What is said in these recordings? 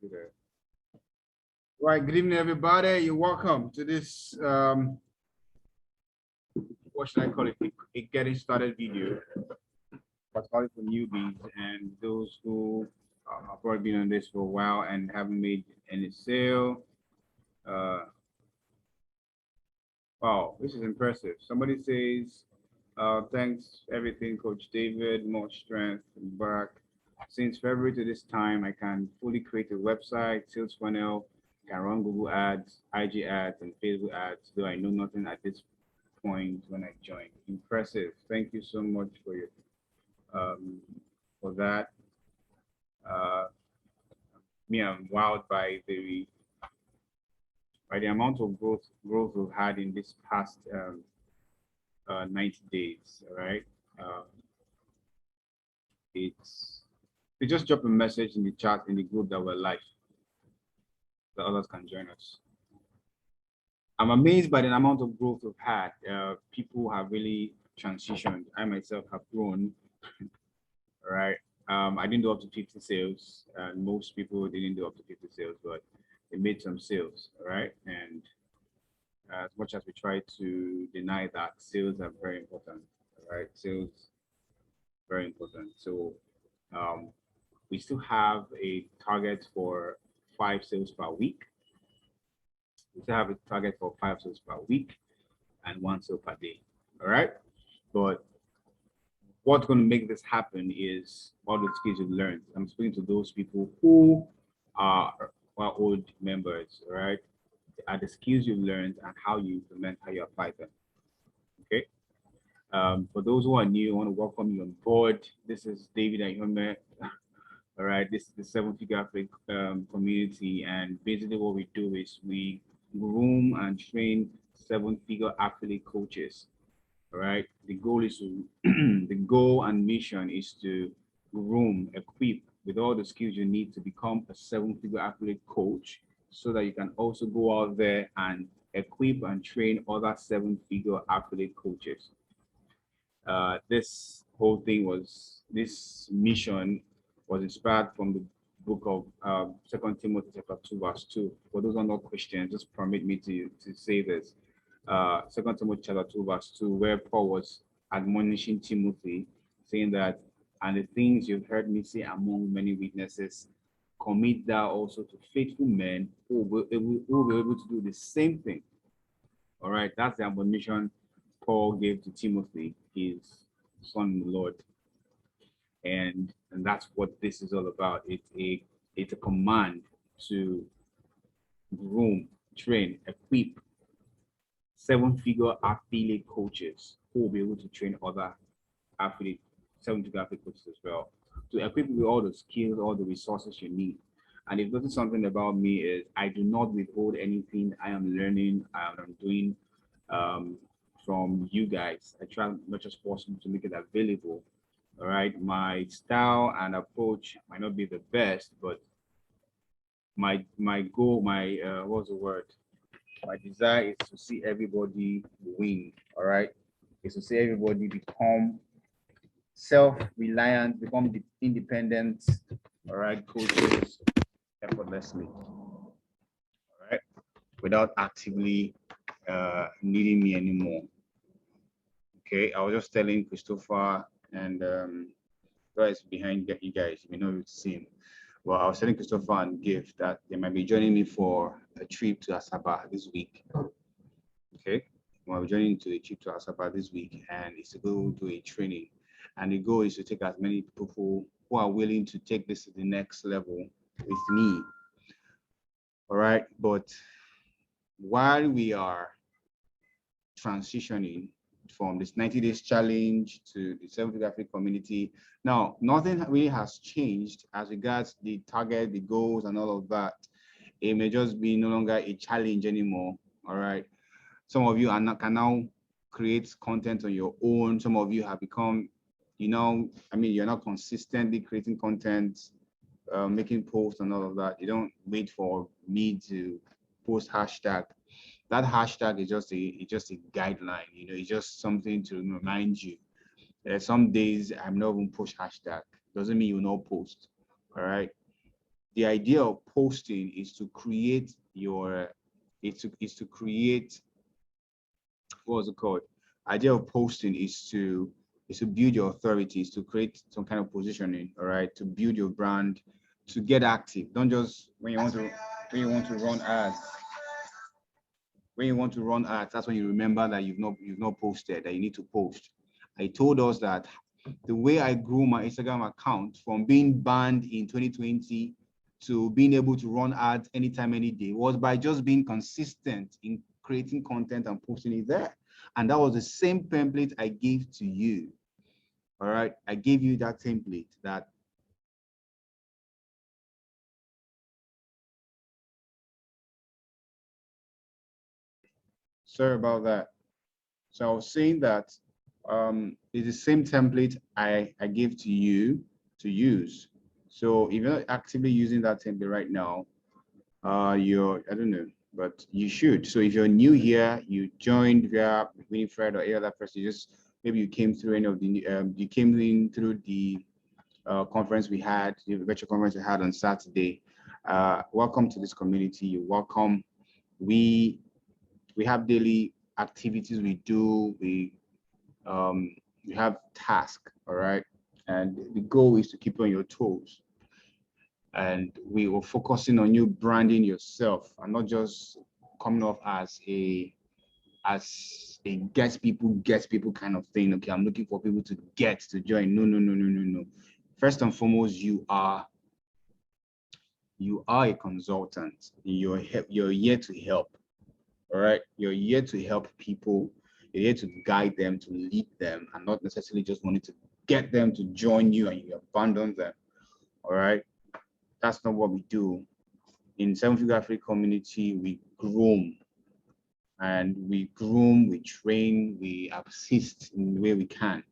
Good. Right, good evening, everybody. You're welcome to this, what should I call it? A getting started video, particularly for newbies and those who have already been on this for a while and haven't made any sale. Uh, wow, this is impressive. Somebody says, thanks, everything, Coach David, more strength, back. Since February to this time, I can fully create a website, sales funnel, can run Google ads, IG ads, and Facebook ads, though I know nothing at this point when I joined. Impressive. Thank you so much for your for that. Uh, Me, I'm wowed by the amount of growth we've had in this past 90 days. All right. Uh, it's they just drop a message in the chat in the group that we're live, that others can join us. I'm amazed by the amount of growth we've had. People have really transitioned. I myself have grown. All right. I didn't do up to 50 sales. Most people didn't do up to 50 sales, but they made some sales. All right. And as much as we try to deny that, sales are very important. All right. Sales, very important. So we still have a target for 5 sales per week. We still have a target for 5 sales per week and 1 sale per day. All right. But what's going to make this happen is all the skills you've learned. I'm speaking to those people who are old members, all right? Are the skills you've learned and how you implement, how you apply them. Okay. For those who are new, I want to welcome you on board. This is David Ayome. All right, this is the 7-Figure Africa community, and basically what we do is we groom and train 7-figure affiliate coaches. All right, the goal is to the goal and mission is to groom, equip with all the skills you need to become a 7-figure affiliate coach, so that you can also go out there and equip and train other 7-figure affiliate coaches. This mission was inspired from the book of 2 Timothy chapter 2 verse 2. For those who are not Christians, just permit me to say this. 2 Timothy chapter 2 verse 2, where Paul was admonishing Timothy, saying that, and the things you've heard me say among many witnesses, commit thou also to faithful men who will be able to do the same thing. All right, that's the admonition Paul gave to Timothy, his son in the Lord. And that's what this is all about. It's a command to groom, train, equip 7-figure affiliate coaches who will be able to train other 7-figure affiliate coaches as well, to equip you with all the skills, all the resources you need. And if notice something about me is I do not withhold anything I am learning, I'm doing from you guys. I try as much as possible to make it available. All right, my style and approach might not be the best, but my goal, what's the word? My desire is to see everybody win. All right, is to see everybody become self-reliant, become independent. All right, coaches effortlessly. All right, without actively needing me anymore. Okay, I was just telling Christopher and guys behind you guys, you may know you've seen. Well, I was telling Christopher and Gift that they might be joining me for a trip to Asaba this week. Okay, we're joining to a trip to Asaba this week, and it's to go do a training. And the goal is to take as many people who are willing to take this to the next level with me. All right, but while we are transitioning from this 90 days challenge to the 7-figure affiliate community, now nothing really has changed as regards the target, the goals, and all of that. It may just be no longer a challenge anymore. All right, some of you can now create content on your own. Some of you have become, you're not consistently creating content, making posts and all of that. You don't wait for me to post hashtag. That hashtag is just a guideline. It's just something to remind you. Some days I'm not even push hashtag. Doesn't mean you not post. All right. the idea of posting is to create your, is to create, what was it called? Idea of posting is to build your authority, is to create some kind of positioning, all right, to build your brand, to get active. Don't just when you want to run ads. When you want to run ads, that's when you remember that you've not posted, that you need to post. I told us that the way I grew my Instagram account from being banned in 2020 to being able to run ads anytime, any day was by just being consistent in creating content and posting it there. And that was the same template I gave to you. All right. I gave you that template that sorry about that. So I was saying that it's the same template I gave to you to use. So if you're not actively using that template right now, you're, I don't know, but you should. So if you're new here, you joined via Winifred or any other person, just maybe you came through any of the you came in through the conference we had, the virtual conference we had on Saturday. Welcome to this community. You're welcome. We have daily activities we do. We have tasks, all right, and the goal is to keep you on your toes. And we were focusing on you branding yourself and not just coming off as a guest people kind of thing. Okay, I'm looking for people to get to join. No, no, no, no, no, no. First and foremost, you are a consultant. You're here to help. All right, you're here to help people. You're here to guide them, to lead them, and not necessarily just wanting to get them to join you and you abandon them. All right, that's not what we do. In Seven Figure Africa community, we groom, we train, we assist in the way we can.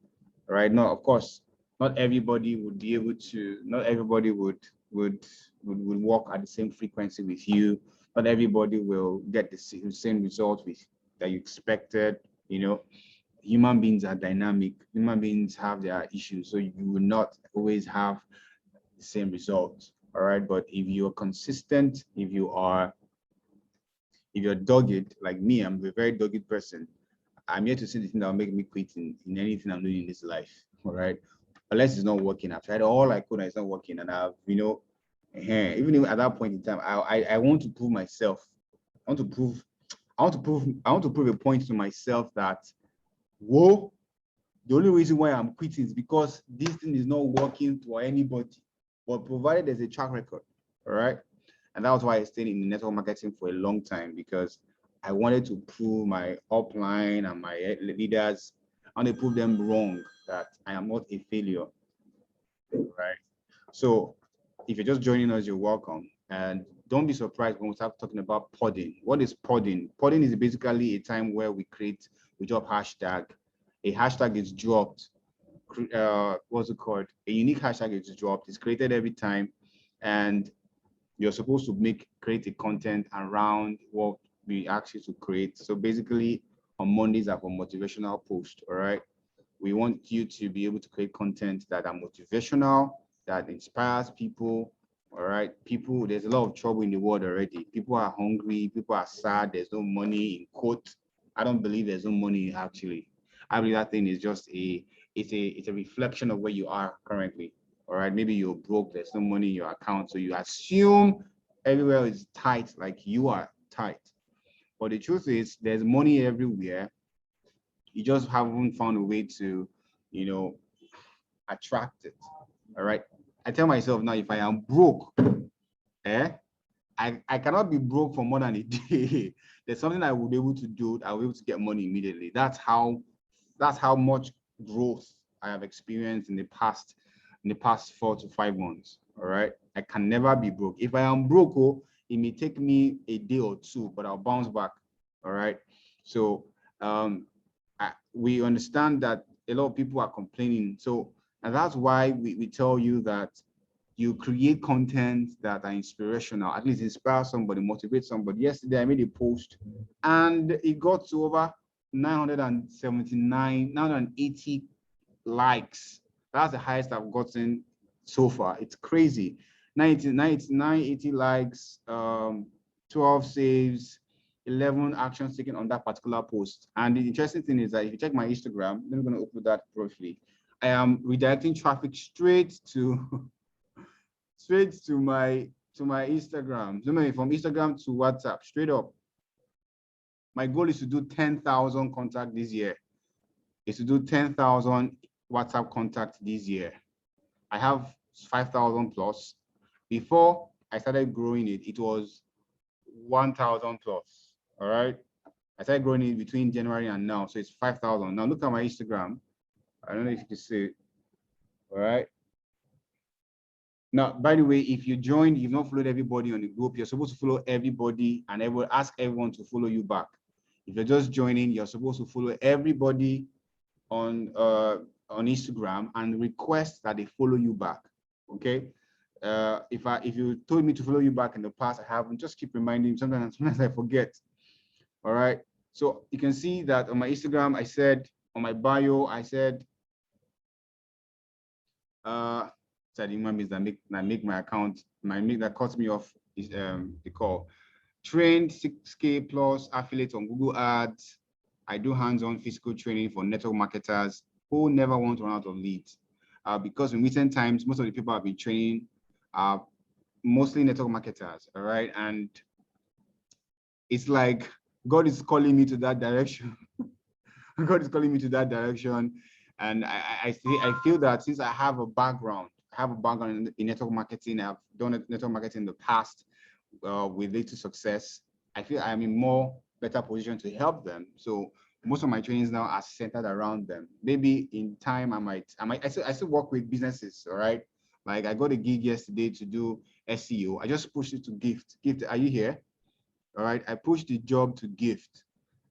All right. Now, of course, not everybody would be able to, not everybody would work at the same frequency with you. Not everybody will get the same result with that you expected. You know, human beings are dynamic. Human beings have their issues, so you will not always have the same results. All right. But if you're consistent, if you're dogged like me, I'm a very dogged person. I'm here to see the thing that will make me quit in anything I'm doing in this life. All right. Unless it's not working. I've tried all I could and it's not working. And I've, even at that point in time, I want to prove myself. I want to prove a point to myself that, whoa, the only reason why I'm quitting is because this thing is not working for anybody. But provided there's a track record, all right? And that was why I stayed in network marketing for a long time, because I wanted to prove my upline and my leaders, I want to prove them wrong that I am not a failure, right? So if you're just joining us, you're welcome. And don't be surprised when we start talking about podding. What is podding? Podding is basically a time where we drop hashtag. A hashtag is dropped. What's it called? A unique hashtag is dropped. It's created every time, and you're supposed to create a content around what we ask you to create. So basically, on Mondays are for motivational posts. All right, we want you to be able to create content that are motivational, that inspires people. All right, people, there's a lot of trouble in the world already. People are hungry, people are sad, there's no money, in quote. I don't believe there's no money actually. I believe that thing is just it's a reflection of where you are currently. All right, maybe you're broke, there's no money in your account, so you assume everywhere is tight, like you are tight. But the truth is, there's money everywhere. You just haven't found a way to, attract it. All right. I tell myself now, if I am broke, I cannot be broke for more than a day. There's something I will be able to do. I'll be able to get money immediately. That's how much growth I have experienced in the past 4 to 5 months. All right. I can never be broke. If I am broke, it may take me a day or two, but I'll bounce back. All right. So we understand that a lot of people are complaining. So, and that's why we tell you that you create content that are inspirational, at least inspire somebody, motivate somebody. Yesterday, I made a post and it got to over 980 likes. That's the highest I've gotten so far. It's crazy. 980 likes, 12 saves, 11 actions taken on that particular post. And the interesting thing is that if you check my Instagram, I'm going to open that briefly. I am redirecting traffic straight to my Instagram. From Instagram to WhatsApp, straight up. My goal is to do 10,000 contacts this year. Is to do 10,000 WhatsApp contacts this year. I have 5,000 plus. Before I started growing it, it was 1,000 plus. All right. I started growing it between January and now. So it's 5,000. Now look at my Instagram. I don't know if you can see it. All right. Now, by the way, if you joined, you've not followed everybody on the group, you're supposed to follow everybody and ask everyone to follow you back. If you're just joining, you're supposed to follow everybody on Instagram and request that they follow you back. Okay. If you told me to follow you back in the past, I haven't. Just keep reminding me. Sometimes I forget. All right. So you can see that on my Instagram, I said on my bio, I said human beings that make my account, that cuts me off is the call. Trained 6K plus affiliates on Google Ads. I do hands-on physical training for network marketers who never want to run out of leads. Because in recent times, most of the people I've been training are mostly network marketers, all right? And it's like God is calling me to that direction. God is calling me to that direction. And I feel that since I have a background, in network marketing, I've done network marketing in the past with little success, I feel I'm in more better position to help them. So most of my trainings now are centered around them. Maybe in time, I still work with businesses, all right? Like I got a gig yesterday to do SEO. I just pushed it to Gift. Gift, are you here? All right, I pushed the job to Gift,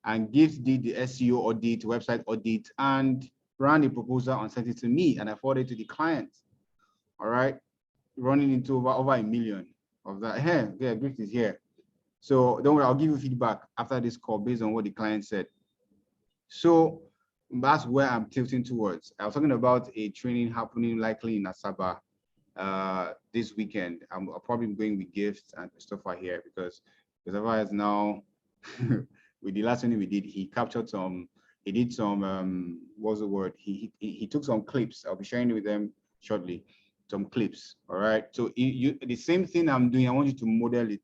and Gift did the SEO audit, website audit, and ran a proposal and sent it to me, and I forwarded it to the client. All right, running into over $1 million of that. Hey, yeah, Gift is here. So don't worry, I'll give you feedback after this call based on what the client said. So that's where I'm tilting towards. I was talking about a training happening likely in Asaba this weekend. I'm probably going with Gifts and Christopher here because Christopher is now with the last one we did, he captured some, he did some what's the word? He took some clips. I'll be sharing it with them shortly. Some clips. All right. So the same thing I'm doing, I want you to model it.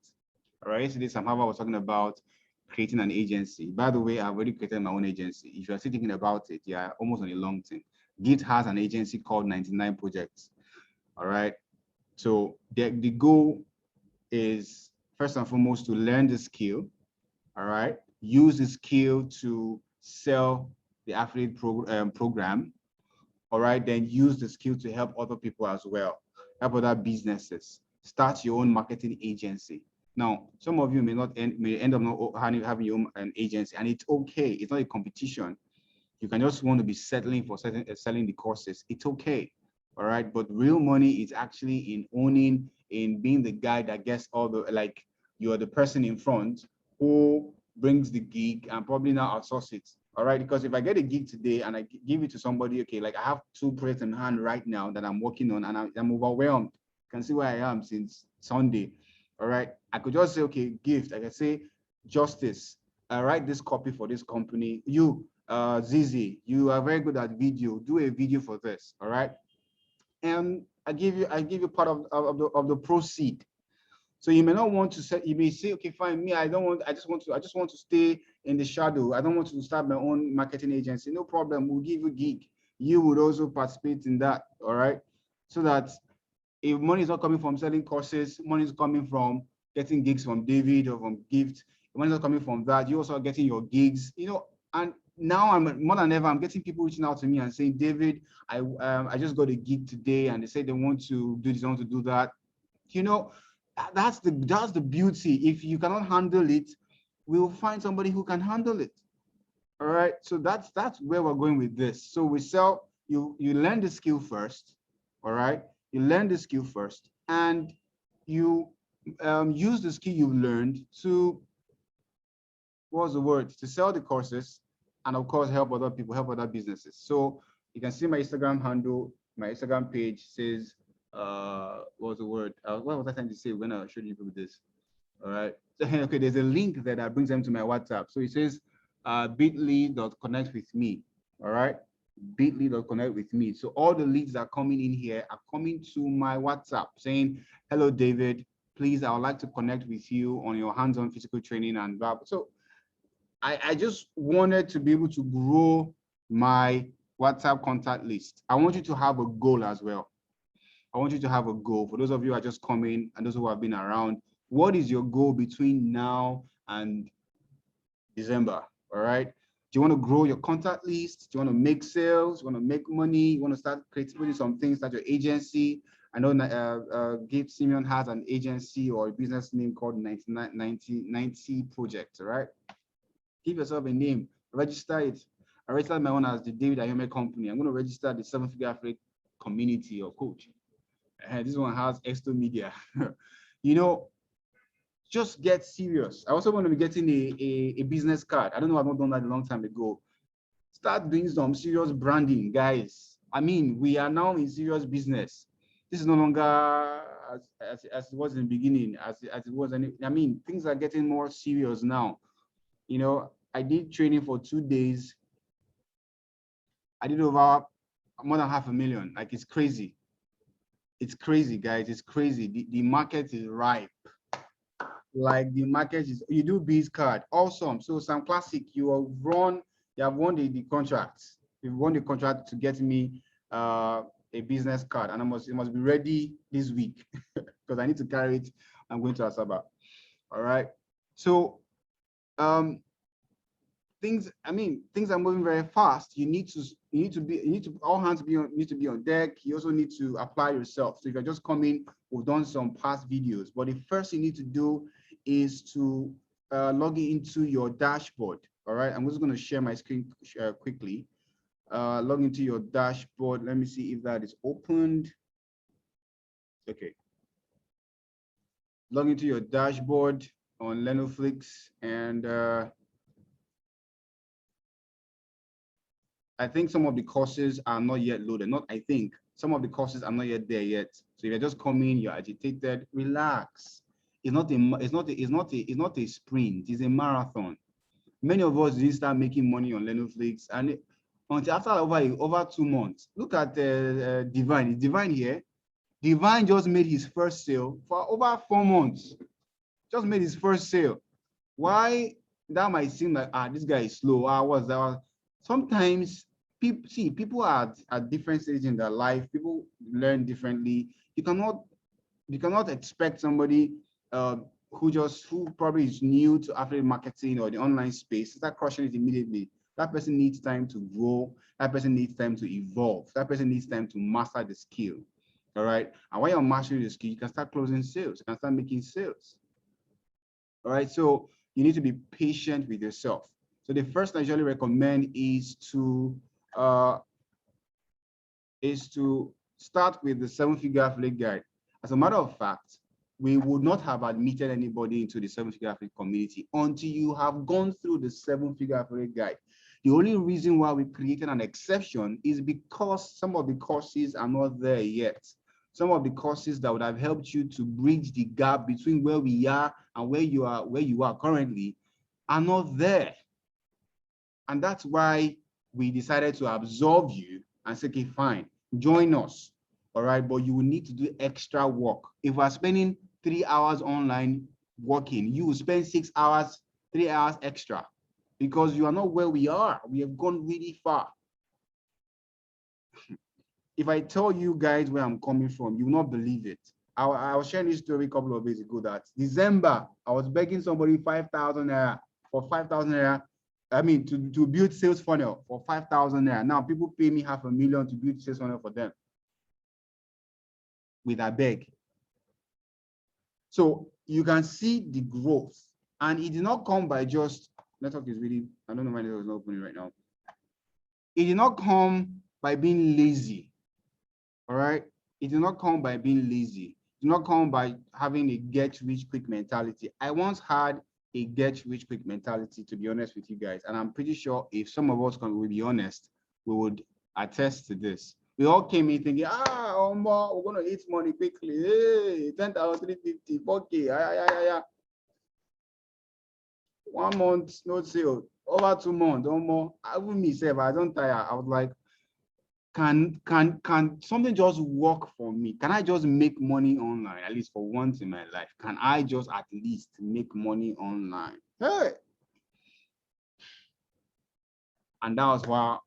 All right. Yesterday, somehow I was talking about creating an agency. By the way, I've already created my own agency. If you're still thinking about it, yeah, almost on a long thing. Gift has an agency called 99 Projects. All right. So the goal is first and foremost to learn the skill. All right. Use the skill to sell the affiliate program. All right. Then use the skill to help other people as well. Help other businesses. Start your own marketing agency. Now, some of you may end up not having your own agency, and it's okay. It's not a competition. You can just want to be settling for selling the courses. It's okay. All right. But real money is actually in owning, in being the guy that gets all the, like, you're the person in front who brings the gig and probably now outsource it. All right. Because if I get a gig today and I give it to somebody, okay, like I have 2 projects in hand right now that I'm working on and I'm overwhelmed. You can see where I am since Sunday. All right. I could just say, okay, Gift. I can say, Justice, I write this copy for this company. You, Zizi, you are very good at video. Do a video for this. All right. And I give you part of the proceed. So you may not want to say, you may say, okay, fine, me, I just want to stay in the shadow. I don't want to start my own marketing agency. No problem. We'll give you gig. You would also participate in that. All right. So that if money is not coming from selling courses, money is coming from getting gigs from David or from Gift. Money is not coming from that. You also are getting your gigs, and now I'm more than ever, I'm getting people reaching out to me and saying, David, I just got a gig today and they say they want to do this, they want to do that. That's the beauty. If you cannot handle it, we'll find somebody who can handle it. All right. So that's where we're going with this. So we sell, you learn the skill first. All right. You learn the skill first and you use the skill you've learned to, what's the word? To sell the courses and of course help other people, help other businesses. So you can see my Instagram handle, my Instagram page says what was the word? What was I trying to say when I showed you people this? All right. So, okay, there's a link there that brings them to my WhatsApp. So it says bit.ly.connect with me. All right. Bit.ly.connect with me. So all the leads that are coming in here are coming to my WhatsApp saying, hello, David, please, I would like to connect with you on your hands-on physical training and blah. So I just wanted to be able to grow my WhatsApp contact list. I want you to have a goal as well. I want you to have a goal. For those of you who are just coming and those who have been around, what is your goal between now and December? All right. Do you want to grow your contact list? Do you want to make sales? Do you want to make money? You want to start creating some things like your agency? I know Gabe Simeon has an agency or a business name called 90 Project, all right? Give yourself a name, register it. I registered my own as the David Ayome Company. I'm going to register the 7-Figure Affiliate Community or Coach. This one has Exto Media. You know, just get serious. I also want to be getting a business card. I don't know, I've not done that a long time ago. Start doing some serious branding, guys. I mean, we are now in serious business. This is no longer as it was in the beginning, as it was. I mean, things are getting more serious now. You know, I did training for 2 days. I did over more than 500,000. Like, it's crazy. It's crazy, guys. It's crazy. The market is ripe. Like, the market is, you do biz card. Awesome. So Sam Classic, you have won the contract. You've won the contract to get me a business card, and it must be ready this week because I need to carry it. I'm going to Asaba. All right. So things are moving very fast. You need to all hands need to be on deck. You also need to apply yourself. So if you're just coming, we've done some past videos, but the first thing you need to do is to log into your dashboard. All right, I'm just going to share my screen quickly. Log into your dashboard. Let me see if that is opened. Okay. Log into your dashboard on Lenoflix, and I think some of the courses are not yet loaded. Not I think some of the courses are not yet there yet. So if you're just coming, you're agitated, relax. It's not a sprint. It's a marathon. Many of us didn't start making money on Lenoflix, and until after over 2 months. Look at Divine. Is Divine here? Divine just made his first sale for over 4 months. Just made his first sale. Why? That might seem like this guy is slow. What's that? Sometimes people are at different stages in their life. People learn differently. You cannot expect somebody who probably is new to affiliate marketing or the online space to start crushing it immediately. That person needs time to grow. That person needs time to evolve. That person needs time to master the skill. All right. And when you're mastering the skill, you can start closing sales. You can start making sales. All right. So you need to be patient with yourself. So the first I usually recommend is to start with the 7-Figure Affiliate Guide. As a matter of fact, we would not have admitted anybody into the 7-Figure Affiliate community until you have gone through the 7-Figure Affiliate Guide. The only reason why we created an exception is because some of the courses are not there yet. Some of the courses that would have helped you to bridge the gap between where we are and where you are currently are not there. And that's why we decided to absorb you and say, okay, fine, join us. All right, but you will need to do extra work. If we're spending 3 hours online working, you will spend 6 hours, 3 hours extra because you are not where we are. We have gone really far. If I tell you guys where I'm coming from, you will not believe it. I was sharing this story a couple of days ago that December, I was begging somebody 5,000 naira for 5,000 naira. I mean, to build sales funnel for 5,000 naira. Now people pay me 500,000 to build sales funnel for them with a beg. So you can see the growth, and it did not come by just network is really, I don't know why network is not opening right now. It did not come by being lazy. All right. It did not come by being lazy. It did not come by having a get rich quick mentality. I once had a get rich quick mentality, to be honest with you guys. And I'm pretty sure if some of us will be honest, we would attest to this. We all came in thinking, we're gonna eat money quickly. Hey, 10,350, 4K, yeah. 1 month, no sale. Over 2 months, or more. Even myself, I don't tire. I was like, can something just work for me? Can I just make money online, at least for once in my life? Can I just at least make money online? Hey! And that was why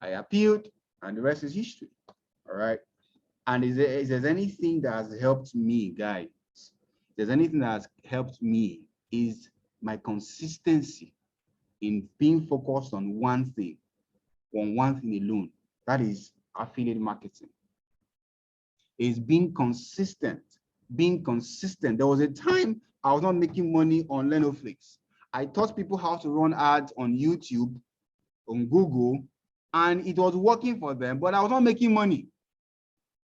I appealed, and the rest is history. All right. And is there's anything that has helped me, guys, there's anything that has helped me is my consistency in being focused on one thing alone. That is affiliate marketing. Is being consistent. Being consistent. There was a time I was not making money on Lenoflix. I taught people how to run ads on YouTube, on Google, and it was working for them, but I was not making money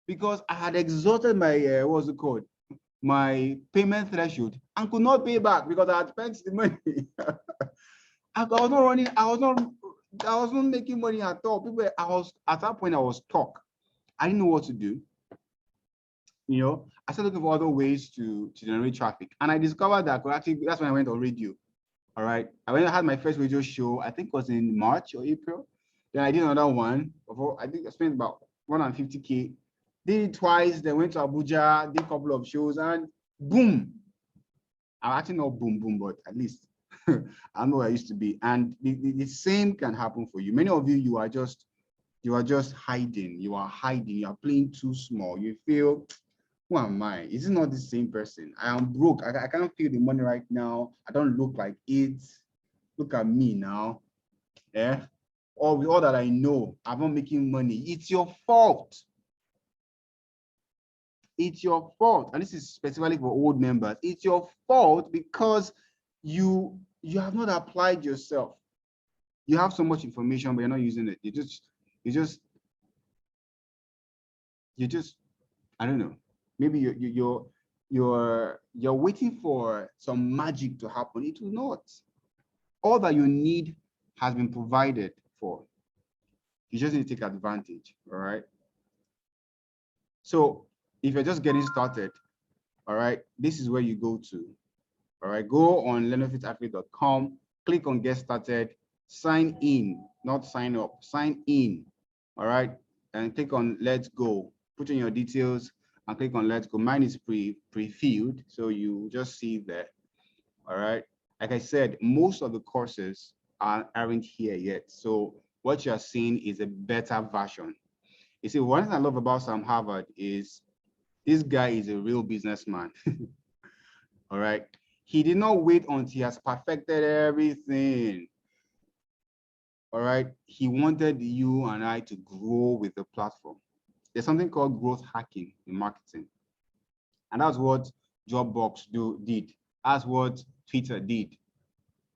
because I had exhausted my what's it called? My payment threshold and could not pay back because I had spent the money. I was not running, I was not making money at all. People, I was at that point, I was stuck. I didn't know what to do. You know, I started looking for other ways to generate traffic. And I discovered that actually, that's when I went on radio. All right. I had my first radio show, I think it was in March or April. Then I did another one. I think I spent about 150K. Did it twice, then went to Abuja, did a couple of shows, and boom. I'm actually not boom, but at least I know where I used to be. And the same can happen for you. Many of you, you are just hiding. You are hiding. You are playing too small. You feel, who am I? Is it not the same person? I am broke. I can't feel the money right now. I don't look like it. Look at me now. Yeah. All that I know, I'm not making money. It's your fault. It's your fault. And this is specifically for old members. It's your fault because you have not applied yourself. You have so much information, but you're not using it. You just, I don't know. Maybe you're waiting for some magic to happen. It will not. All that you need has been provided for. You just need to take advantage. All right. So if you're just getting started, all right, this is where you go to. All right, go on lenofitaffiliate.com, click on get started, sign in, not sign up, sign in. All right, and click on let's go. Put in your details and click on let's go. Mine is pre-filled, so you just see there. All right, like I said, most of the courses aren't here yet. So what you're seeing is a better version. You see, one thing I love about Sam Harvard is this guy is a real businessman. All right. He did not wait until he has perfected everything. All right. He wanted you and I to grow with the platform. There's something called growth hacking in marketing. And that's what Dropbox did. That's what Twitter did.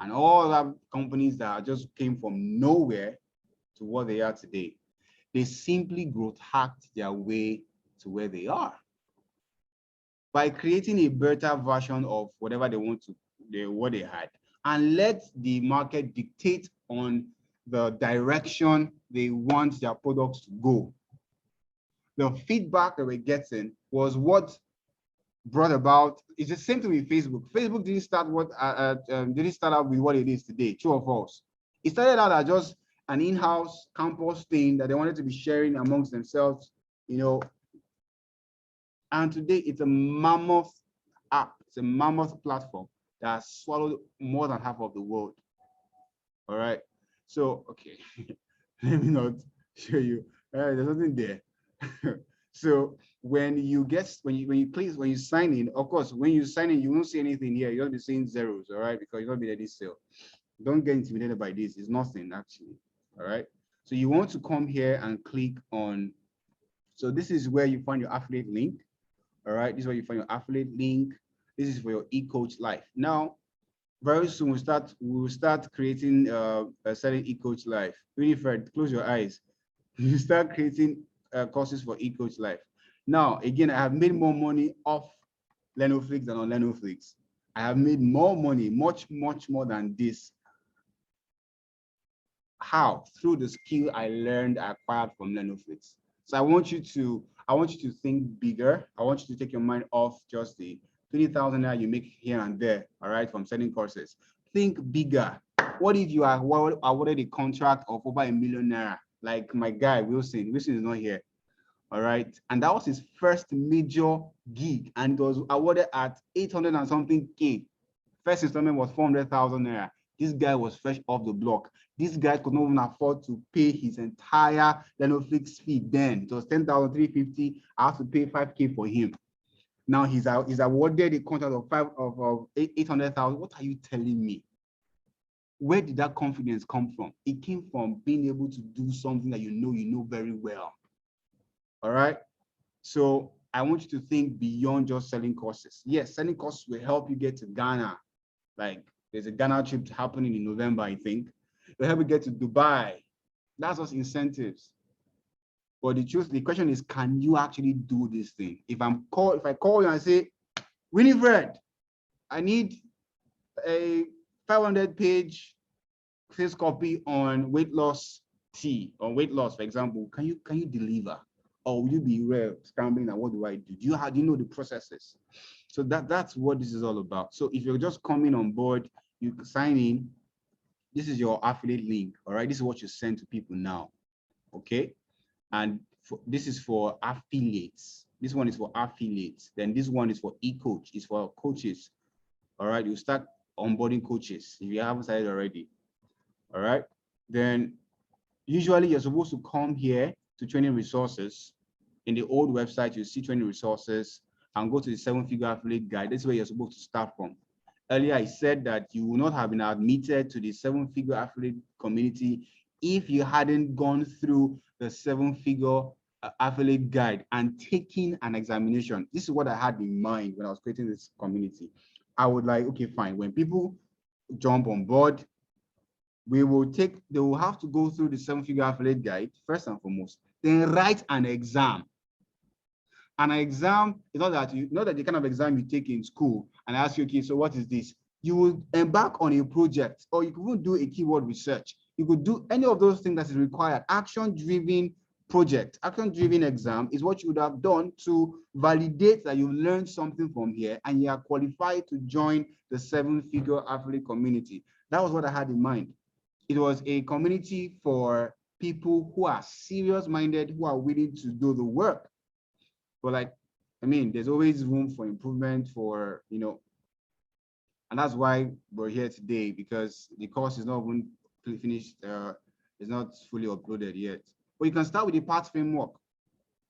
And all the companies that just came from nowhere to what they are today, they simply growth hacked their way to where they are by creating a better version of whatever they want to, what they had, and let the market dictate on the direction they want their products to go. The feedback that we're getting was what brought about. It's the same thing with Facebook. Facebook didn't start out with what it is today, true or false. It started out as just an in-house campus thing that they wanted to be sharing amongst themselves, you know. And today it's a mammoth app. It's a mammoth platform that has swallowed more than half of the world. All right. So, okay, let me not show you. There's nothing there. So when you sign in, of course, when you sign in, you won't see anything here. You'll be seeing zeros, all right, because you're not be ready sale. Don't get intimidated by this. It's nothing actually. All right. So you want to come here and click on. So this is where you find your affiliate link. All right. This is where you find your affiliate link. This is for your eCoach Life. Now, very soon we'll start creating a selling eCoach Life. Winifred, close your eyes. You start creating courses for eCoach Life. Now, again, I have made more money off Lenoflix than on Lenoflix. I have made more money, much more than this. How? Through the skill I learned, I acquired from Lenoflix. So I want you to think bigger. I want you to take your mind off just the 20,000 naira you make here and there, all right, from selling courses. Think bigger. What if you are awarded a contract of over $1 million naira, like my guy Wilson? Wilson is not here, all right, and that was his first major gig, and it was awarded at 800 and something K. First installment was 400,000 naira. This guy was fresh off the block. This guy could not even afford to pay his entire Lenoflix fee then. It was 10,350. I have to pay 5K for him. Now he's awarded a contract of 800,000. What are you telling me? Where did that confidence come from? It came from being able to do something that you know very well. All right. So I want you to think beyond just selling courses. Yes, selling courses will help you get to Ghana. Like there's a Ghana trip happening in November, I think. It'll help you get to Dubai. That's just incentives. But the question is, can you actually do this thing? If I call you and say, Winifred, I need a 500-page sales copy on weight loss tea, or weight loss, for example, can you deliver? Or will you be scrambling and what do I do? Do you know the processes? So that's what this is all about. So if you're just coming on board, you sign in. This is your affiliate link. All right. This is what you send to people now. Okay. And this is for affiliates. This one is for affiliates. Then this one is for eCoach. It's for coaches. All right. You start onboarding coaches if you haven't started already. All right. Then usually you're supposed to come here to training resources. In the old website, you see training resources and go to the 7-figure affiliate guide. That's where you're supposed to start from. Earlier, I said that you would not have been admitted to the 7-figure affiliate community if you hadn't gone through the 7-figure affiliate guide and taken an examination. This is what I had in mind when I was creating this community. I would like, okay, fine. When people jump on board, they will have to go through the 7-figure affiliate guide first and foremost, then write an exam. An exam is not that the kind of exam you take in school and ask you, okay, so what is this? You will embark on a project, or you could even do a keyword research. You could do any of those things that is required. Action-driven project, action-driven exam is what you would have done to validate that you learned something from here and you are qualified to join the 7-figure affiliate community. That was what I had in mind. It was a community for people who are serious-minded, who are willing to do the work. But like, I mean, there's always room for improvement for, and that's why we're here today, because the course is not even finished, it's not fully uploaded yet. But you can start with the PATH framework.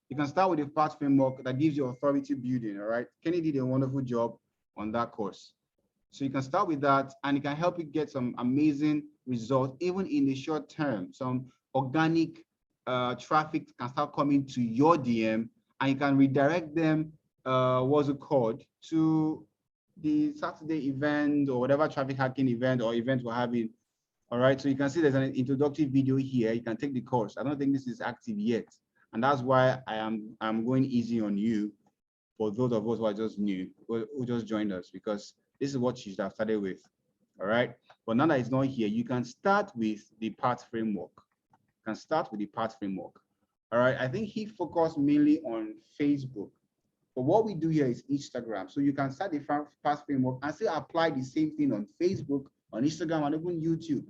You can start with the PATH framework that gives you authority building, all right? Kenny did a wonderful job on that course. So you can start with that, and it can help you get some amazing results, even in the short term. Some organic traffic can start coming to your DM, and you can redirect them, what's it called, to the Saturday event or whatever traffic hacking event or event we're having. All right, so you can see there's an introductory video here. You can take the course. I don't think this is active yet, and that's why I'm going easy on you for those of us who are just new, who just joined us, because this is what you should have started with. All right, but now that it's not here, you can start with the PATH framework. You can start with the PATH framework. All right, I think he focused mainly on Facebook, but what we do here is Instagram. So you can start the PATH framework and still apply the same thing on Facebook, on Instagram, and even YouTube.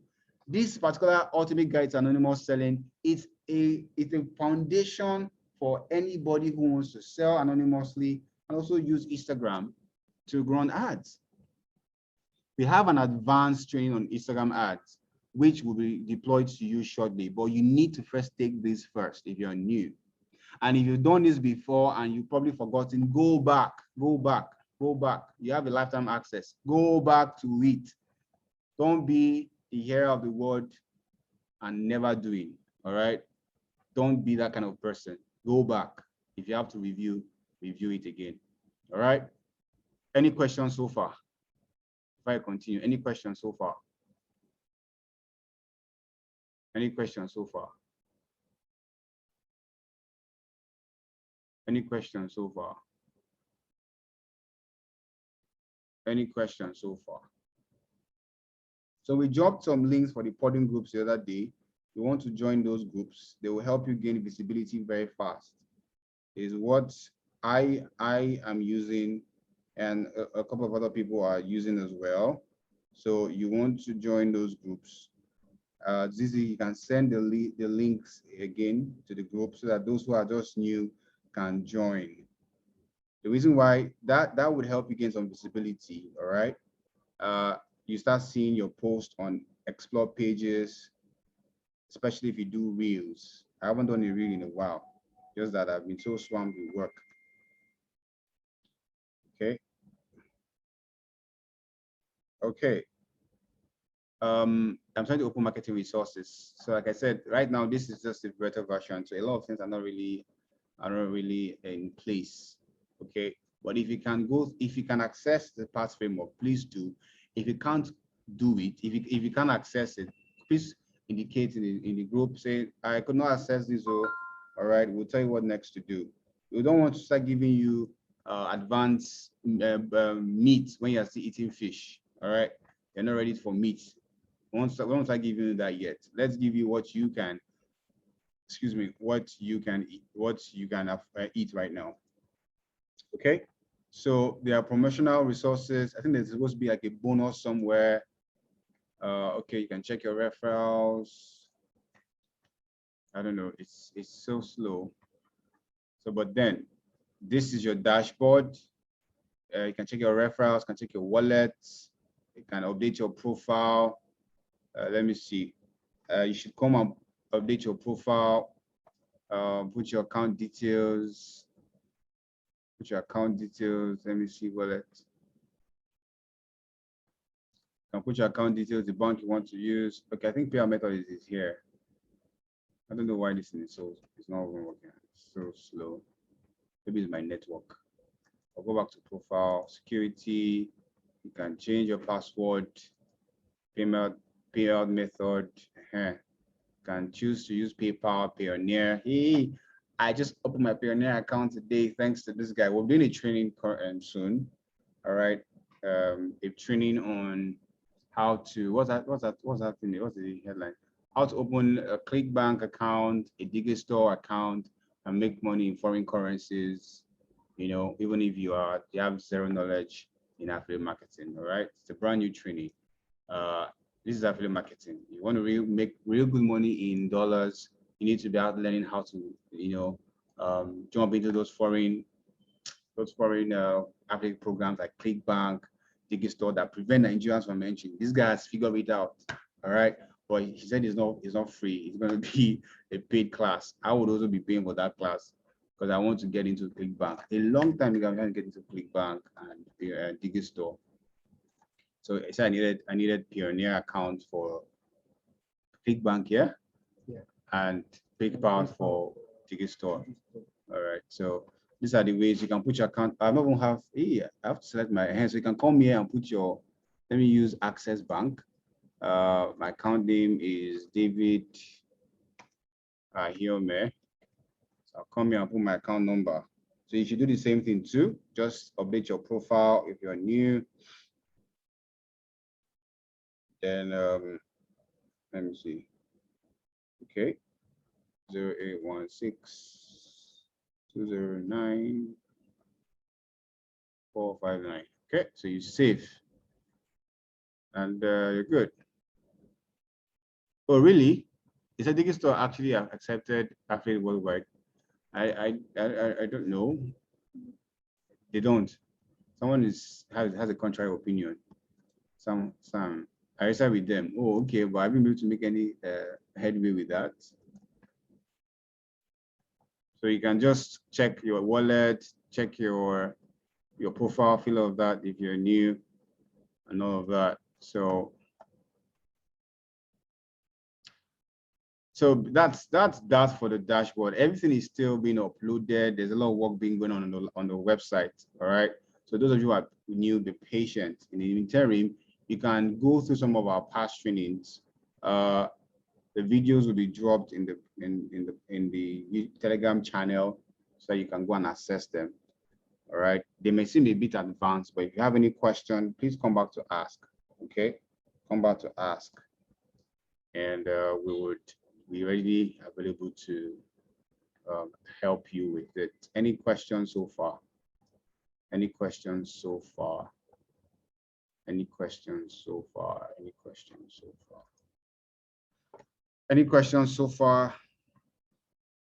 This particular Ultimate Guide to Anonymous Selling, it's a foundation for anybody who wants to sell anonymously and also use Instagram to run ads. We have an advanced training on Instagram ads, which will be deployed to you shortly, but you need to first take this first if you're new. And if you've done this before and you've probably forgotten, go back. You have a lifetime access. Go back to it. Don't be the hearer of the word and never do it, all right? Don't be that kind of person. Go back. If you have to review it again, all right? Any questions so far? If I continue, any questions so far? Any questions so far? Any questions so far? Any questions so far? So we dropped some links for the podding groups the other day. You want to join those groups. They will help you gain visibility very fast. Is what I am using, and a couple of other people are using as well. So you want to join those groups. Zizi, you can send the links again to the group so that those who are just new can join. The reason why that would help you gain some visibility, all right? You start seeing your post on explore pages, especially if you do reels. I haven't done a reel in a while, just that I've been so swamped with work. Okay. Okay. I'm trying to open marketing resources. So like I said, right now, this is just a beta version. So a lot of things are not really in place. Okay. But if you can access the past framework, please do. If you can't do it, if you can't access it, please indicate in the group, say, I could not access this, or all right, we'll tell you what next to do. We don't want to start giving you advanced meat when you're still eating fish. All right. You're not ready for meat. We won't start giving you that yet. Let's give you what you can, excuse me, what you can eat right now. Okay. So there are promotional resources. I think there's supposed to be like a bonus somewhere. Okay, you can check your referrals. I don't know, it's so slow. So, but then this is your dashboard. You can check your referrals, you can check your wallets, you can update your profile. Let me see. You should come and update your profile, put your account details. Put your account details. Let me see wallet. You can put your account details, the bank you want to use. Okay, I think payout method is here. I don't know why this is it's not even working. It's so slow. Maybe it's my network. I'll go back to profile, security. You can change your password, payout method. You can choose to use PayPal, Payoneer. Hey, I just opened my Payoneer account today thanks to this guy. We're doing a training soon. All right. A training on how to what's that thing? What's the headline? How to open a ClickBank account, a Digistore account, and make money in foreign currencies. You know, even if you have zero knowledge in affiliate marketing. All right, it's a brand new training. This is affiliate marketing. You want to make real good money in dollars, you need to be out learning how to, jump into those foreign affiliate programs like ClickBank, Digistore that prevent Nigerians from entering. This guy has figured it out. All right. But he said it's not free. It's going to be a paid class. I would also be paying for that class because I want to get into ClickBank. A long time ago, I'm trying to get into ClickBank and Digistore. So I said I needed Payoneer account for ClickBank here, yeah, and PayPal for Digistore. All right. So these are the ways you can put your account. I don't have, I have to select my hand. So you can come here and put your, let me use Access Bank. My account name is David Hiome. So I'll come here and put my account number. So you should do the same thing too. Just update your profile if you're new. Then let me see. Okay. 0816 209 459. Okay, so you save and you're good. Oh, really? Is a Digistore actually accepted affiliate worldwide? I don't know. They don't. Someone has a contrary opinion. Some I reside with them. Oh, okay, but I haven't been able to make any headway with that. So you can just check your wallet, check your profile, fill all of that if you're new, and all of that. So that's that for the dashboard. Everything is still being uploaded. There's a lot of work being going on the website. All right. So those of you who are new, be patient. In the interim, you can go through some of our past trainings. The videos will be dropped in the Telegram channel so you can go and access them. All right. They may seem a bit advanced, but if you have any question, please come back to ask. Okay, come back to ask, and we we're ready available to help you with it. Any questions so far? Any questions so far? Any questions so far? Any questions so far? Any questions so far?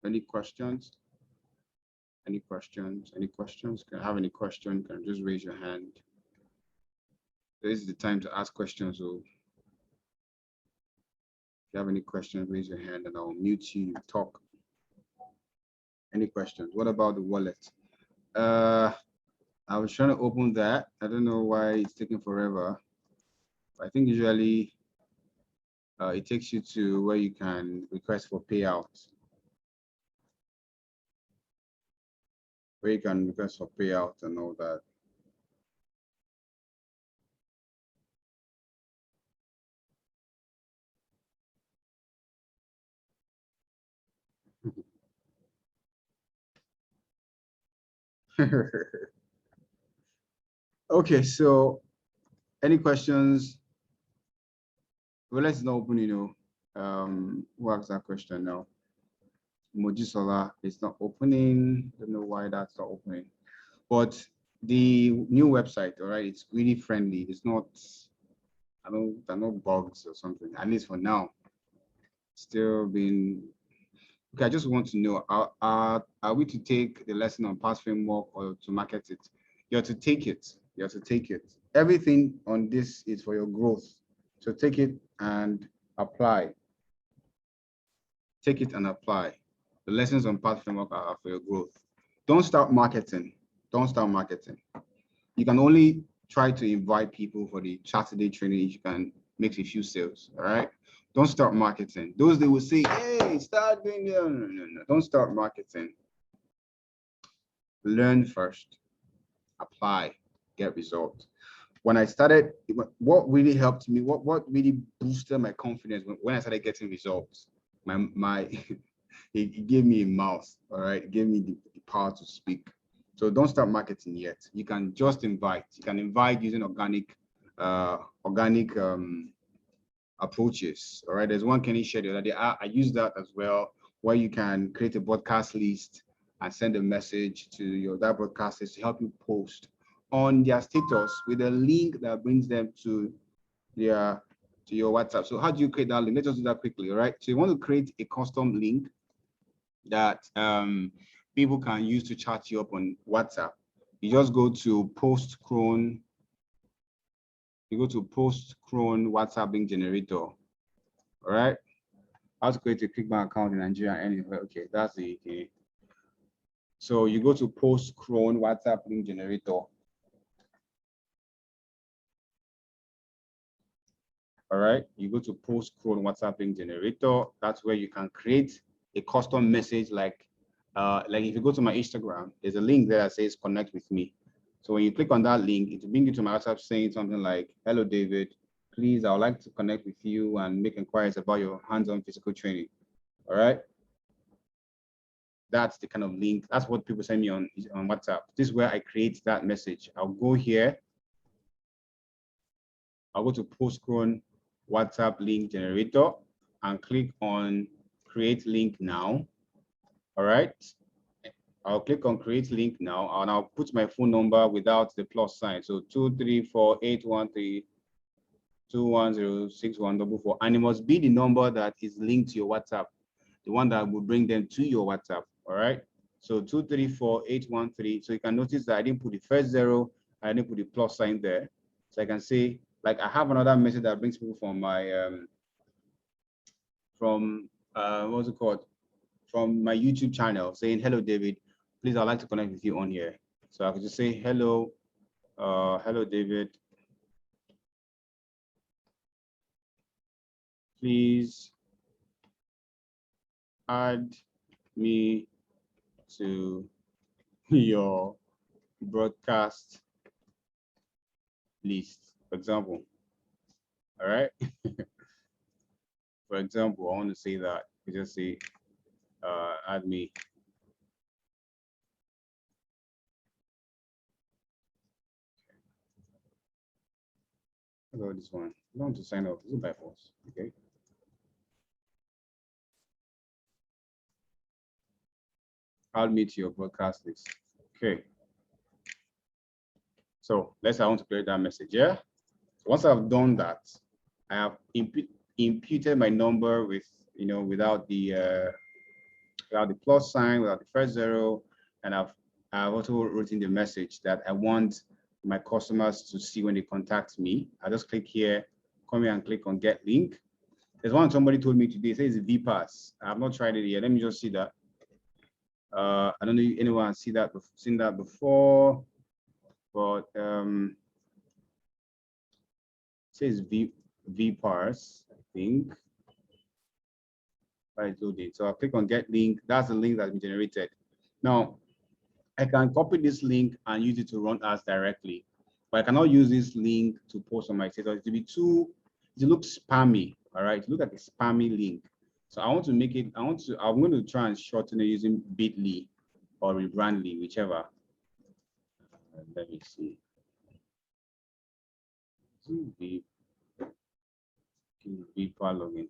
Any questions? Any questions? Any questions? Can I have any question? Can you just raise your hand? This is the time to ask questions. So if you have any questions, raise your hand and I'll mute you. Talk. Any questions? What about the wallet? I was trying to open that. I don't know why it's taking forever. I think usually it takes you to where you can request for payouts. Where you can request for payout and all that. Okay, so any questions? Well, let's not open, who asked that question now? Mojisola is not opening. Don't know why that's not opening. But the new website, all right, it's really friendly. It's not, there are no bugs or something, at least for now. Still being, okay, I just want to know, are we to take the lesson on PaaS framework or to market it? You have to take it. You have to take it. Everything on this is for your growth. So take it and apply. Take it and apply. The lessons on PaaS framework are for your growth. Don't start marketing. Don't start marketing. You can only try to invite people for the Saturday training if you can make a few sales. All right. Don't start marketing. Those they will say, hey, start doing no, no, no, no. Don't start marketing. Learn first. Apply. Get results. When I started, what really helped me, what really boosted my confidence when I started getting results, it gave me a mouth, all right? It gave me the power to speak. So don't start marketing yet. You can just invite. You can invite using organic approaches, all right? There's one Kenny shared the other day. I use that as well, where you can create a broadcast list and send a message to that broadcast list to help you post on their status with a link that brings them to your WhatsApp. So how do you create that link? Let's just do that quickly, all right? So you want to create a custom link that people can use to chat you up on WhatsApp. You just go to Postcron. You go to Postcron WhatsApp link generator. All right. How to create a ClickBank account in Nigeria anywhere. Okay, that's the okay. So you go to Postcron WhatsApp link generator. All right, you go to Postcron WhatsApp link generator. That's where you can create a custom message like if you go to my Instagram, there's a link there that says connect with me. So when you click on that link, it will bring you to my WhatsApp saying something like, hello, David, please, I would like to connect with you and make inquiries about your hands-on physical training. All right. That's the kind of link. That's what people send me on WhatsApp. This is where I create that message. I'll go here. I'll go to Postcron WhatsApp link generator and click on create link now. All right. I'll click on create link now and I'll put my phone number without the plus sign. So 234-813-210-6144. And it must be the number that is linked to your WhatsApp, the one that will bring them to your WhatsApp. All right. So 234-813. So you can notice that I didn't put the first zero, I didn't put the plus sign there. So I can say, like, I have another message that brings people from my what's it called? From my YouTube channel saying, hello, David, please, I'd like to connect with you on here. So I could just say, hello, hello, David. Please add me to your broadcast list, for example. All right. For example, I want to say that you just say, add me. How about this one? I want to sign up. Is it by force? Okay. Add me to your broadcast list. Okay. So let's say I want to create that message. Yeah. Once I've done that, I have imputed my number with, without the plus sign, without the first zero, and I've also written the message that I want my customers to see when they contact me. I just click here, come here and click on get link. There's one somebody told me today, it says VPass. I have not tried it yet. Let me just see that. I don't know if anyone has seen that before, but it says VPass, I think. Right, loaded. So I'll click on get link. That's the link that's been generated. Now, I can copy this link and use it to run ads directly, but I cannot use this link to post on my status. It looks spammy, all right? It looks like a spammy link. So I want to make it, I'm going to try and shorten it using Bitly or Rebrandly, whichever. Let me see. VPass login.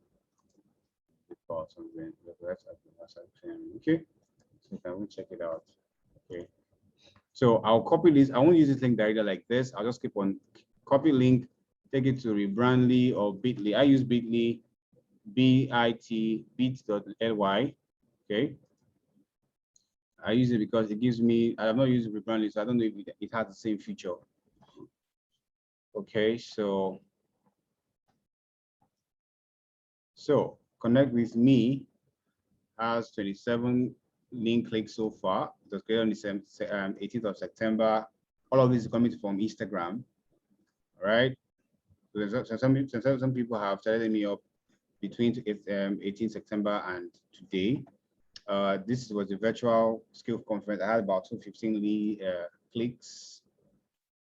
Okay, so I will check it out. Okay, so I'll copy this. I won't use this link directly like this. I'll just keep on copy link, take it to Rebrandly or Bitly. I use Bitly, bit.ly. Okay, I use it because it gives me. I have not used Rebrandly, so I don't know if it has the same feature. Okay, so connect with me has 27 link clicks so far. It was created on the 18th of September. All of this is coming from Instagram. All right. So some people have started me up between 18 September and today. This was a virtual skill conference. I had about 215 clicks.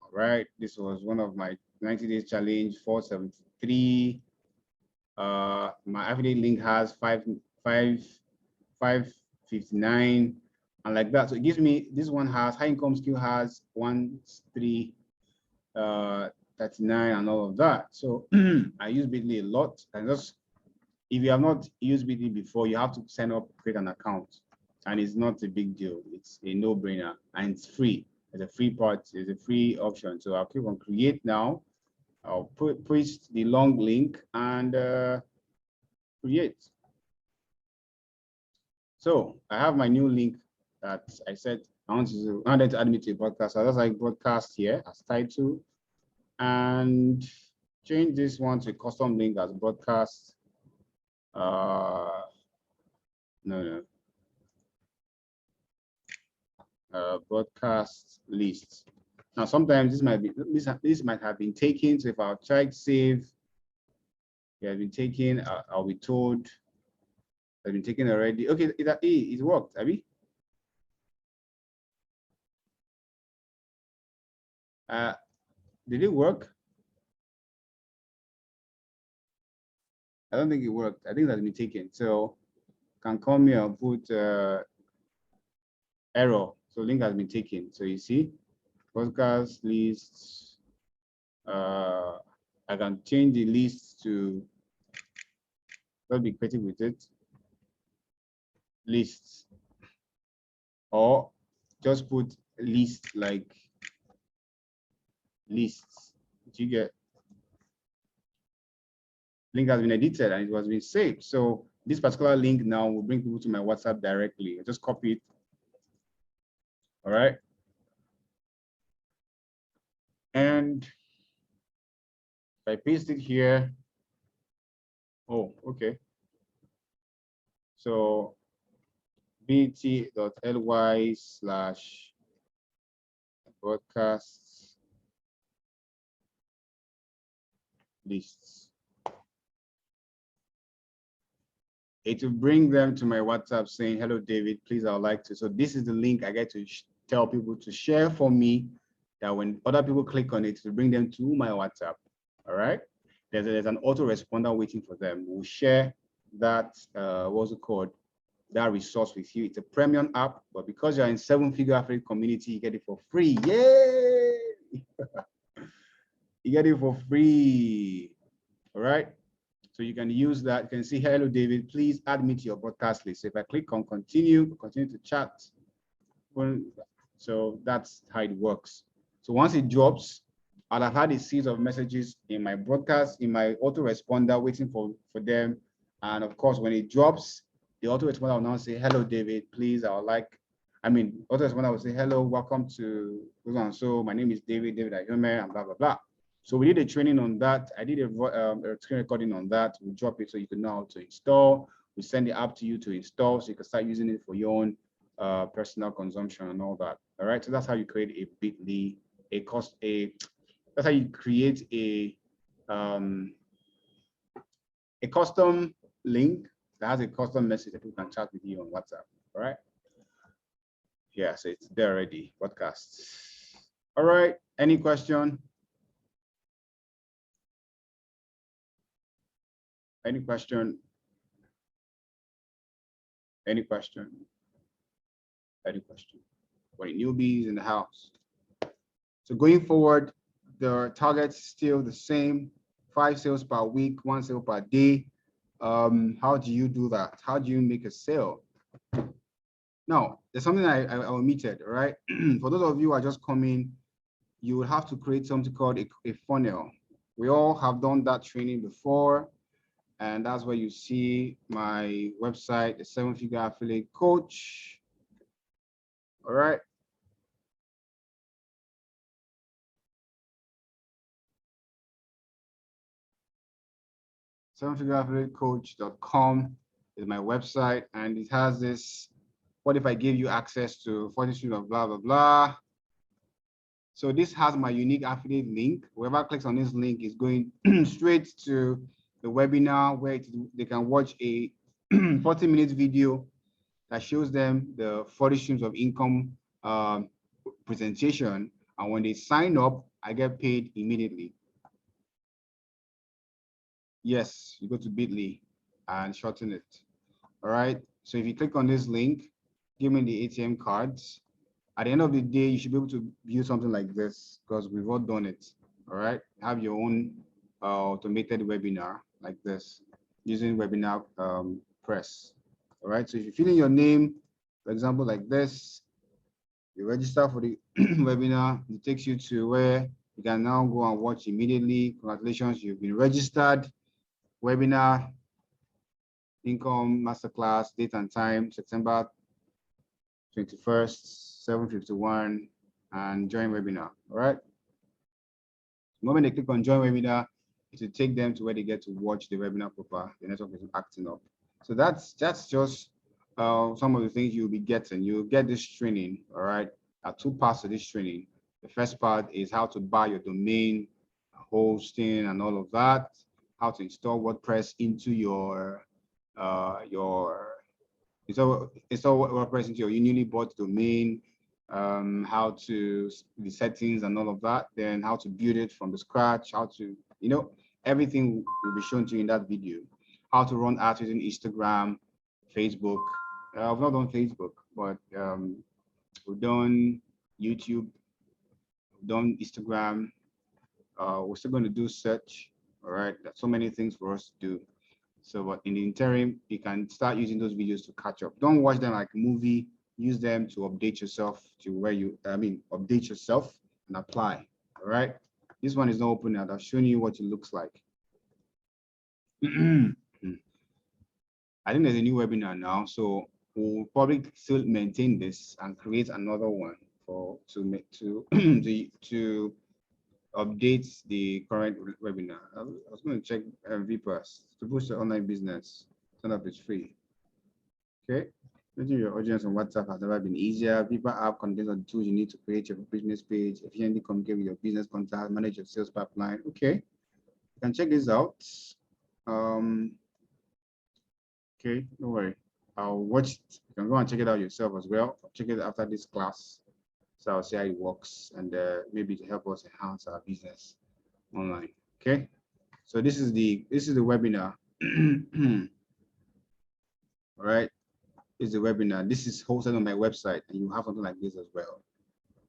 All right. This was one of my 90 days challenge, 473. My affiliate link has 559 and like that. So it gives me, this one has high income skill has 1,339 and all of that. So I use Bitly a lot. And just, if you have not used Bitly before, you have to sign up, create an account, and it's not a big deal. It's a no-brainer and it's free. It's a free part, it's a free option. So I'll click on create now. I'll push the long link and create. So I have my new link that I said I wanted to add me to a broadcast. So I just like broadcast here as title and change this one to a custom link as broadcast. Broadcast list. Now sometimes this might have been taken. So if I'll try to save, it has been taken. I'll be told it's been taken already. Okay, it worked, Abby. Did it work? I don't think it worked. I think that's been taken. So can come here and put error. So link has been taken. So you see, podcast lists. I can change the list to, let's be creative with it. Lists, or just put list like lists. You get, link has been edited and it was been saved. So this particular link now will bring people to my WhatsApp directly. I just copy it. All right. And if I paste it here, oh, okay. So bit.ly/broadcasts lists. It will bring them to my WhatsApp saying, hello, David, please, I would like to. So this is the link I get to tell people to share for me, that when other people click on it, to bring them to my WhatsApp. All right. There's an autoresponder waiting for them. We'll share that, what's it called? That resource with you. It's a premium app, but because you're in 7-figure affiliate community, you get it for free. Yay! You get it for free. All right. So you can use that. You can see, hello, David, please add me to your broadcast list. So if I click on continue to chat, So that's how it works. So once it drops, I'll have had a series of messages in my broadcast, in my autoresponder, waiting for them. And of course, when it drops, the autoresponder will now say, "Hello, David, please, I would like," autoresponder will say, "Hello, welcome to so and so. My name is David Ayome, and blah, blah, blah." So we did a training on that. I did a screen recording on that. We drop it so you can know how to install. We send the app to you to install so you can start using it for your own personal consumption and all that. All right. So that's how you create a Bitly, that's how you create a custom link that has a custom message that people can chat with you on WhatsApp. All right. Yeah, so it's there already. Podcasts. All right. Any question? Any question? Any question? Any question? For the newbies in the house. So going forward, the target's still the same: 5 sales per week, 1 sale per day. How do you do that? How do you make a sale? Now, there's something I omitted, all right? For those of you who are just coming, you will have to create something called a funnel. We all have done that training before, and that's where you see my website, the 7-Figure Affiliate Coach. All right. sevenfigureaffiliatecoach.com is my website, and it has this, what if I give you access to 40 streams of blah, blah, blah. So this has my unique affiliate link. Whoever clicks on this link is going straight to the webinar where they can watch a 40-minute video that shows them the 40 streams of income presentation. And when they sign up, I get paid immediately. Yes, you go to Bitly and shorten it. All right. So if you click on this link, give me the ATM cards. At the end of the day, you should be able to view something like this because we've all done it. All right. Have your own automated webinar like this using Webinar Press. All right. So if you fill in your name, for example, like this, you register for the webinar, it takes you to where you can now go and watch immediately. Congratulations, you've been registered. Webinar income masterclass, date and time, September 21st, 7:51, and join webinar. All right. The moment they click on join webinar, it will take them to where they get to watch the webinar proper. The network is acting up. So that's just some of the things you'll be getting. You'll get this training. All right. There are 2 parts to this training. The first part is how to buy your domain, hosting, and all of that. How to install WordPress into your WordPress into your newly bought domain, how to the settings and all of that, then how to build it from the scratch, how to, everything will be shown to you in that video. How to run ads using Instagram, Facebook. I've not done Facebook, but we've done YouTube, we've done Instagram. We're still going to do search. All right, there's so many things for us to do. So, but in the interim, you can start using those videos to catch up. Don't watch them like a movie. Use them to update yourself to where update yourself and apply. All right. This one is not open yet. I've shown you what it looks like. I think there's a new webinar now, so we'll probably still maintain this and create another one to update the current webinar. I was going to check VPass to boost your online business. Turn up is free. Okay. Managing your audience on WhatsApp has never been easier. People app contains the tools you need to create your business page, efficiently communicate with your business contact, manage your sales pipeline. Okay. You can check this out. Okay, don't worry. I'll watch it. You can go and check it out yourself as well. I'll check it after this class. So I'll see how it works and maybe to help us enhance our business online. Okay. So this is the webinar. All right. This is the webinar. This is hosted on my website, and you have something like this as well.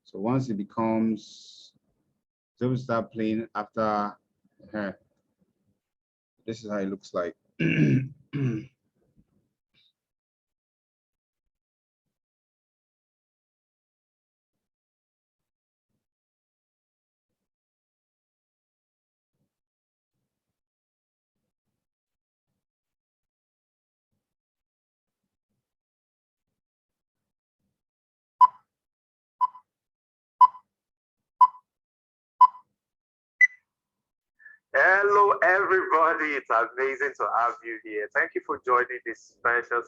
So once it becomes, so we start playing after. This is how it looks like. Hello, everybody. It's amazing to have you here. Thank you for joining this special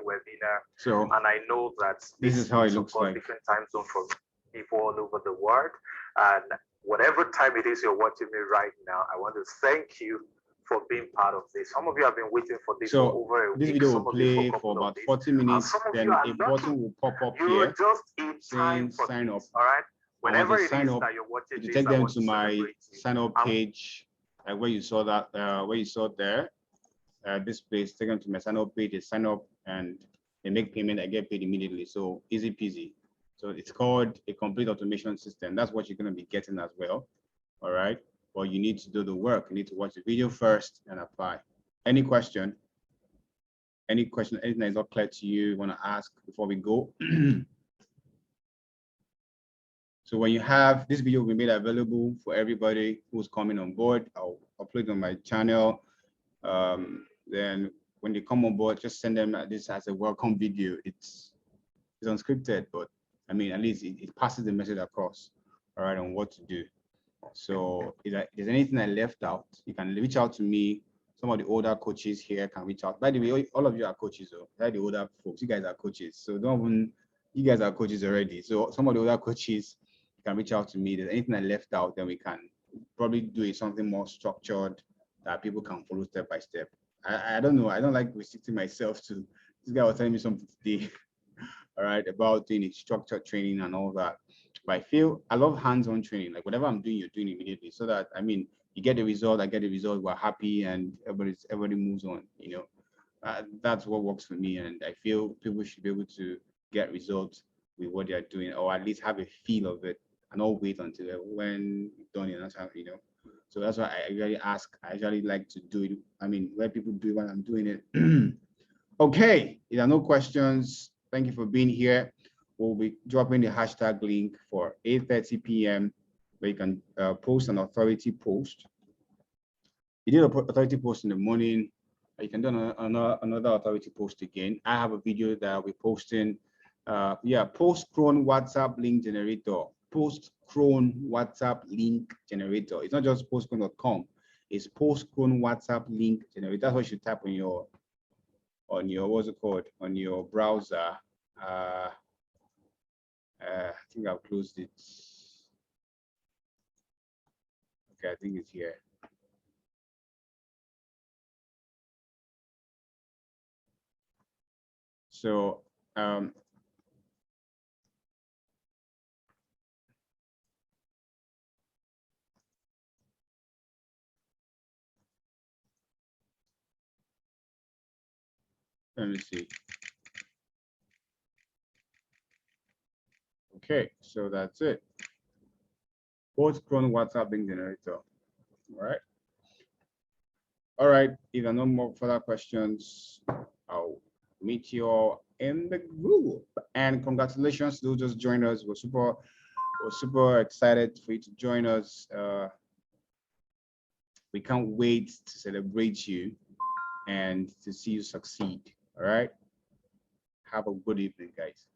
webinar. So, and I know that this is how it looks like. Different time zone for people all over the world. And whatever time it is you're watching me right now, I want to thank you for being part of this. Some of you have been waiting for this for over a week. This video will play for about 40 minutes. Then a button will pop up here saying sign up. All right. Whenever it is that you're watching this, take them to my sign up page, where you saw that, where you saw there, this place. Take them to my sign up page. They sign up and they make payment. I get paid immediately. So easy peasy. So it's called a complete automation system. That's what you're going to be getting as well. All right. But you need to do the work. You need to watch the video first and apply. Any question? Any question? Anything that is not clear to you want to ask before we go? So when you have this video will be made available for everybody who's coming on board. I'll upload it on my channel. Then when they come on board, just send them this as a welcome video. It's unscripted, but I mean, at least it passes the message across, all right, on what to do. So if there's anything I left out, you can reach out to me. Some of the older coaches here can reach out. By the way, all of you are coaches, though. Like the older folks, you guys are coaches. So don't even, you guys are coaches already. So some of the older coaches can reach out to me. If there's anything I left out, then we can probably do something more structured that people can follow step by step. I don't know. I don't like restricting myself to, this guy was telling me something today, all right, about doing structured training and all that. But I feel I love hands-on training. Like whatever I'm doing, you're doing immediately. So that, I mean, you get the result, I get the result, we're happy, and everybody moves on. You know, that's what works for me. And I feel people should be able to get results with what they are doing, or at least have a feel of it, and not wait until when done. You know. So that's why I really ask. I actually like to do it. I mean, let people do it when I'm doing it. Okay, if there are no questions, thank you for being here. We'll be dropping the hashtag link for 8:30 p.m. where you can post an authority post. You did an authority post in the morning. You can do another authority post again. I have a video that I'll be posting. Post cron WhatsApp link generator. Post cron WhatsApp link generator. It's not just postcron.com. It's post cron WhatsApp link generator. That's what you type on your what's it called, on your browser. I think I've closed it. Okay, I think it's here. So let me see. Okay, so that's it. Post cron WhatsApp link generator. All right. If there are no more further questions, I'll meet you all in the group. And congratulations to those just joined us. We're super excited for you to join us. We can't wait to celebrate you and to see you succeed. All right. Have a good evening, guys.